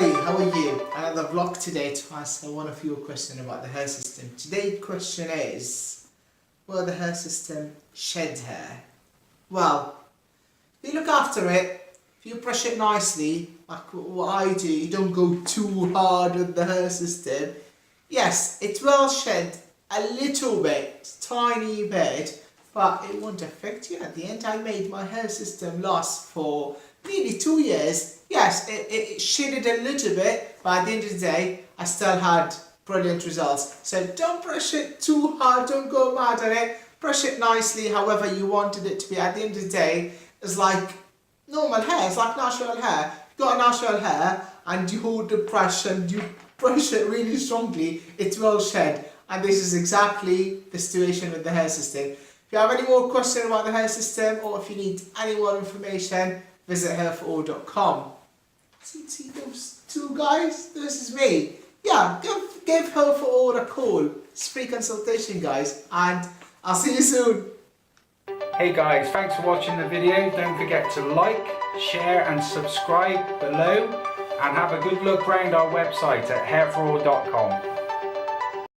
everybody, how are you? Another vlog today to answer one of your questions about the hair system. Today's question is, will the hair system shed hair? Well, if you look after it, if you brush it nicely, like what I do, you don't go too hard with the hair system. Yes, it will shed a little bit, tiny bit, but it won't affect you. At the end, I made my hair system last for nearly 2 years. Yes, it shedded a little bit, but at the end of the day, I still had brilliant results. So don't brush it too hard, don't go mad at it. Brush it nicely, however you wanted it to be. At the end of the day, it's like normal hair, it's like natural hair. You got natural hair and you hold the brush and you brush it really strongly, it will shed. And this is exactly the situation with the hair system. If you have any more questions about the hair system or if you need any more information, visit hairforall.com. See those two guys? This is me. Yeah, give Hair for All a call. It's free consultation, guys, and I'll see you soon. Hey guys, thanks for watching the video. Don't forget to like, share and subscribe below, and have a good look around our website at hairforall.com.